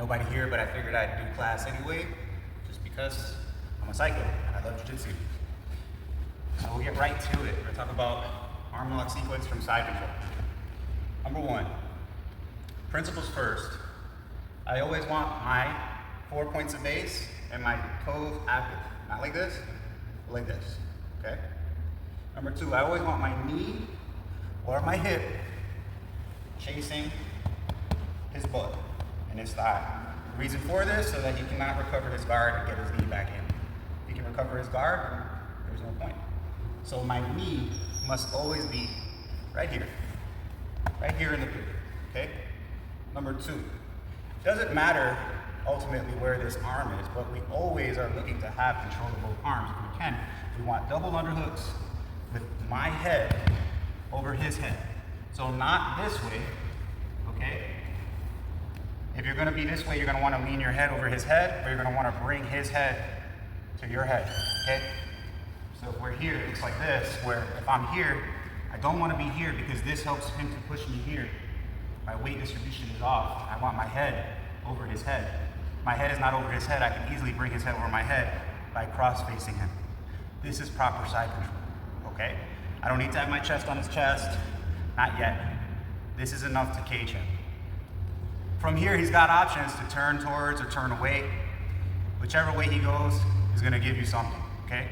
nobody here, but I figured I'd do class anyway, just because I'm a psycho and I love jiu-jitsu. So we'll get right to it. We're gonna talk about arm lock sequence from side control. Number one, principles first. I always want my 4 points of base and my toes active. Not like this, but like this, okay? Number two, I always want my knee or my hip chasing his butt and his thigh. The reason for this, so that he cannot recover his guard and get his knee back in. If he can recover his guard, there's no point. So my knee must always be right here in the pivot, okay? Number two, doesn't matter ultimately where this arm is, but we always are looking to have control of both arms if we can. We want double underhooks with my head over his head. So not this way, okay? If you're gonna be this way, you're gonna wanna lean your head over his head, or you're gonna wanna bring his head to your head, okay? So if we're here, it looks like this, where if I'm here, I don't wanna be here because this helps him to push me here. My weight distribution is off. I want my head over his head. My head is not over his head. I can easily bring his head over my head by cross-facing him. This is proper side control, okay? I don't need to have my chest on his chest, not yet. This is enough to cage him. From here, he's got options to turn towards or turn away. Whichever way he goes is gonna give you something, okay?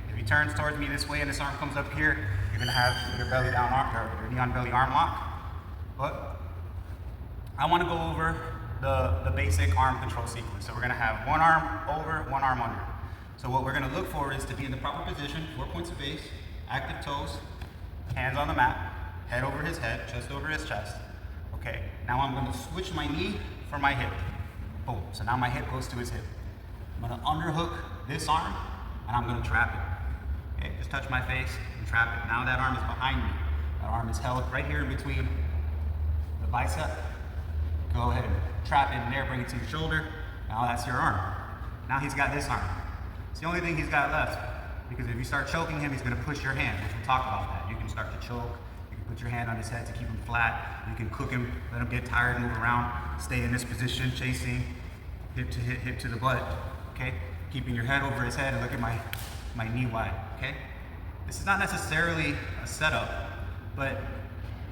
If he turns towards me this way and this arm comes up here, you're gonna have your belly down arm, or your knee on belly arm lock. But I wanna go over the basic arm control sequence. So we're gonna have one arm over, one arm under. So what we're gonna look for is to be in the proper position, 4 points of base, active toes, hands on the mat, head over his head, chest over his chest. Okay, now I'm gonna switch my knee for my hip. Boom, so now my hip goes to his hip. I'm gonna underhook this arm, and I'm gonna trap it. Okay, just touch my face and trap it. Now that arm is behind me. That arm is held right here in between the bicep. Go ahead and trap it in there, bring it to your shoulder. Now that's your arm. Now he's got this arm. It's the only thing he's got left, because if you start choking him, he's gonna push your hand, which we'll talk about that. You can start to choke, you can put your hand on his head to keep him flat, you can cook him, let him get tired, move around, stay in this position, chasing, hip to the butt, okay? Keeping your head over his head and look at my knee wide, okay? This is not necessarily a setup, but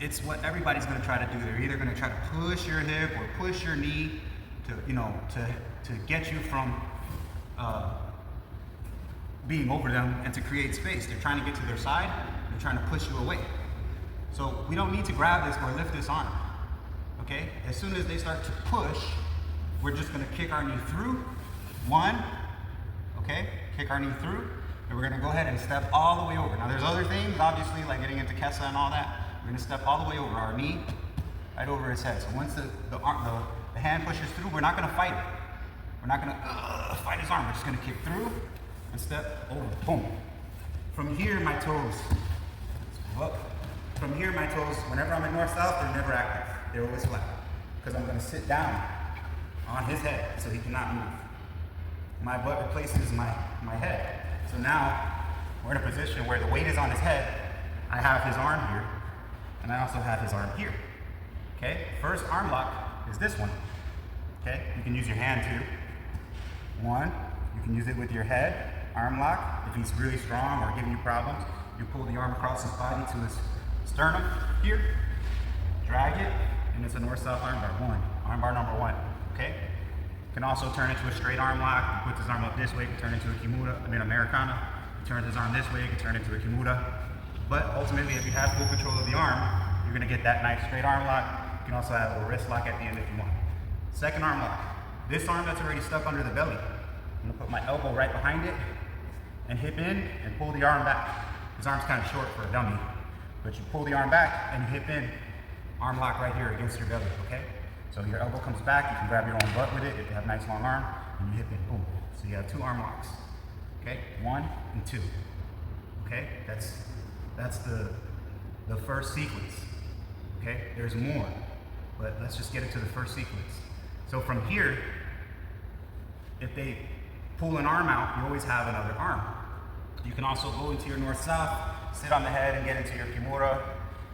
it's what everybody's gonna try to do. They're either gonna try to push your hip or push your knee to, to get you from being over them and to create space. They're trying to get to their side, they're trying to push you away. So we don't need to grab this or lift this arm, okay? As soon as they start to push, we're just gonna kick our knee through, one, okay? Kick our knee through, and we're gonna go ahead and step all the way over. Now there's other things, obviously, like getting into Kesa and all that. We're gonna step all the way over, our knee right over his head. So once the hand pushes through, we're not gonna fight it. We're not gonna fight his arm. We're just gonna kick through and step over, boom. From here, my toes, up. From here, my toes, whenever I'm in north-south, they're never active. They're always flat. Because I'm gonna sit down on his head so he cannot move. My butt replaces my head. So now, we're in a position where the weight is on his head. I have his arm here, and I also have his arm here, okay? First arm lock is this one, okay? You can use your hand too. One, you can use it with your head, arm lock. If he's really strong or giving you problems, you pull the arm across his body to his sternum here, drag it, and it's a north-south arm bar, arm bar number one, okay? You can also turn it to a straight arm lock. You put his arm up this way, you can turn it into a Kimura, Americana. You turn his arm this way, you can turn it into a Kimura. But ultimately, if you have full control of the arm, you're gonna get that nice straight arm lock. You can also have a wrist lock at the end if you want. Second arm lock. This arm that's already stuck under the belly. I'm gonna put my elbow right behind it and hip in and pull the arm back. His arm's kind of short for a dummy, but you pull the arm back and you hip in, arm lock right here against your belly, okay? So your elbow comes back, you can grab your own butt with it if you have a nice long arm, and you hip in, boom. So you have two arm locks, okay? 1 and 2, okay? That's the first sequence, okay? There's more, but let's just get it to the first sequence. So from here, if they pull an arm out, you always have another arm. You can also go into your north-south, sit on the head and get into your Kimura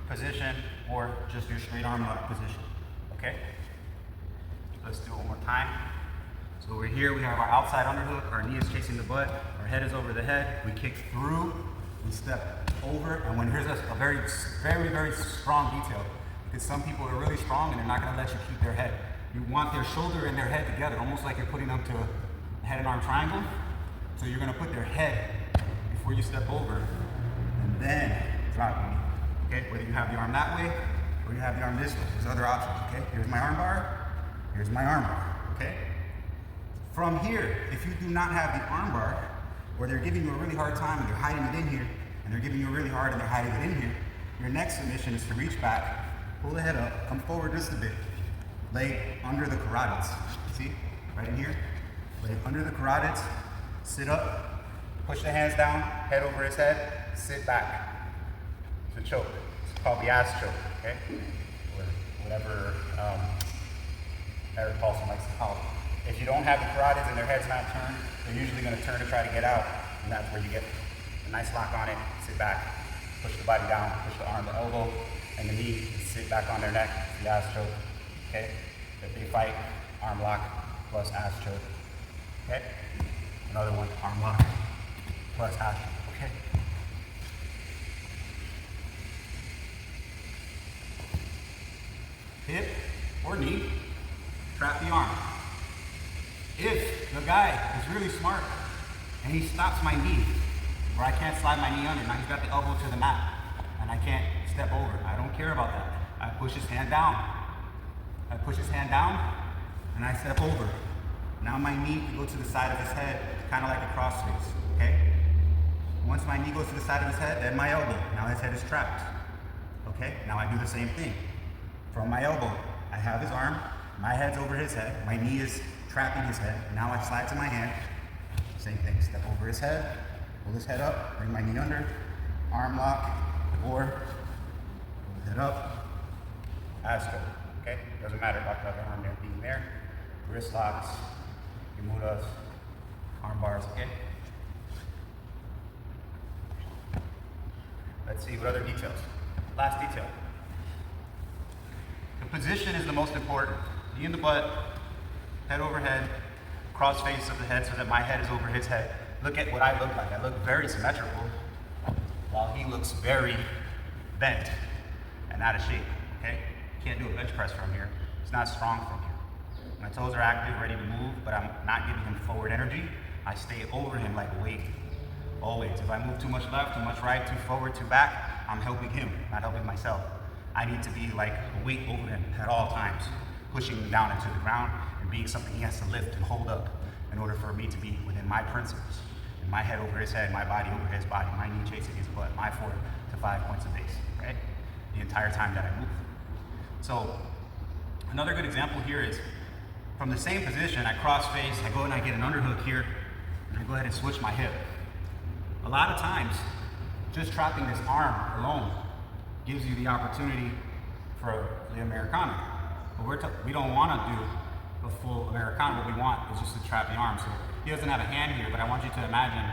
position, or just your straight arm lock position, okay? Let's do it one more time. So over here we have our outside underhook, our knee is chasing the butt, our head is over the head, we kick through, we step over, and when here's a very, very, very strong detail, because some people are really strong and they're not gonna let you keep their head. You want their shoulder and their head together, almost like you're putting them to a head and arm triangle. So you're gonna put their head before you step over, and then drop your knee, okay? Whether you have the arm that way, or you have the arm this way, there's other options, okay? Here's my arm bar, here's my arm bar, okay? From here, if you do not have the arm bar, or they're giving you a really hard time and they're hiding it in here, and they're giving you really hard and they're hiding it in here, your next submission is to reach back, pull the head up, come forward just a bit, leg under the carotids. See, right in here, leg under the carotids, sit up, push the hands down, head over his head, sit back. It's a choke. It's called the ass choke, okay? Or whatever Eric Paulson likes to call it. If you don't have the carotids and their head's not turned, they're usually going to turn to try to get out, and that's where you get a nice lock on it, sit back, push the body down, push the arm, the elbow, and the knee, sit back on their neck, the ass choke, okay? If they fight, arm lock plus ass choke, okay? Another one, arm lock plus ass choke, okay? Hip or knee, trap the arm. If the guy is really smart and he stops my knee, or I can't slide my knee under, now he's got the elbow to the mat, and I can't step over. I don't care about that. I push his hand down. I push his hand down, and I step over. Now my knee can go to the side of his head, kind of like a cross face, okay? Once my knee goes to the side of his head, then my elbow. Now his head is trapped, okay? Now I do the same thing. From my elbow, I have his arm, my head's over his head, my knee is trapping his head. Now I slide to my hand, same thing, step over his head, pull his head up, bring my knee under, arm lock, or pull the head up, ass choke, okay? Doesn't matter about the other arm there being there. Wrist locks, Yamudas, arm bars, okay? Let's see what other details. Last detail. The position is the most important. Knee in the butt, head over head, cross face of the head so that my head is over his head. Look at what I look like. I look very symmetrical while he looks very bent and out of shape, okay? Can't do a bench press from here. It's not strong from here. My toes are active, ready to move, but I'm not giving him forward energy. I stay over him like a weight, always. If I move too much left, too much right, too forward, too back, I'm helping him, not helping myself. I need to be like a weight over him at all times, pushing him down into the ground and being something he has to lift and hold up in order for me to be within my principles. And my head over his head, my body over his body, my knee chasing his butt, my 4 to 5 points of base, right? The entire time that I move. So another good example here is from the same position, I cross face, I go and I get an underhook here, and I go ahead and switch my hip. A lot of times, just trapping this arm alone gives you the opportunity for the Americana. But we don't want to do a full Americana. What we want is just to trap the arm. So he doesn't have a hand here, but I want you to imagine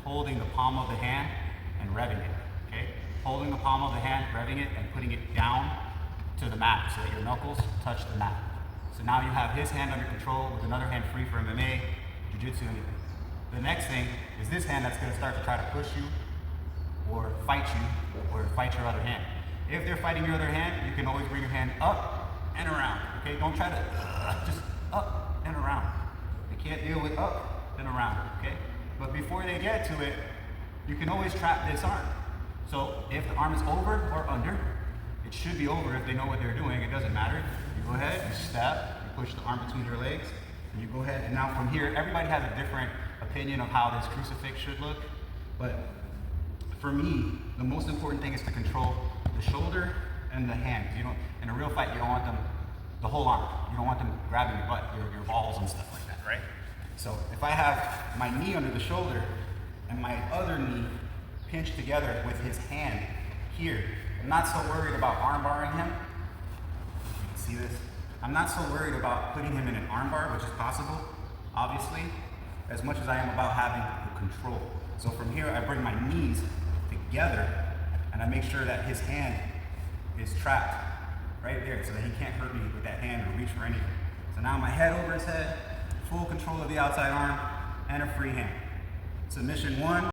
holding the palm of the hand and revving it, okay? Holding the palm of the hand, revving it, and putting it down to the mat so that your knuckles touch the mat. So now you have his hand under control with another hand free for MMA, Jiu-Jitsu, anything. The next thing is this hand that's going to start to try to push you or fight your other hand. If they're fighting your other hand, you can always bring your hand up and around, okay? Don't try to, just up and around. They can't deal with up and around, okay? But before they get to it, you can always trap this arm. So if the arm is over or under, it should be over if they know what they're doing. It doesn't matter. You go ahead, you step, you push the arm between your legs, and you go ahead. And now from here, everybody has a different opinion of how this crucifix should look. But for me, the most important thing is to control the shoulder and the hand. You don't, in a real fight, you don't want them, the whole arm. You don't want them grabbing your butt, your balls and stuff like that, right? So if I have my knee under the shoulder and my other knee pinched together with his hand here, I'm not so worried about arm barring him. You can see this. I'm not so worried about putting him in an arm bar, which is possible, obviously, as much as I am about having the control. So from here, I bring my knees together and I make sure that his hand is trapped right there so that he can't hurt me with that hand or reach for anything. So now my head over his head, full control of the outside arm, and a free hand. Submission 1.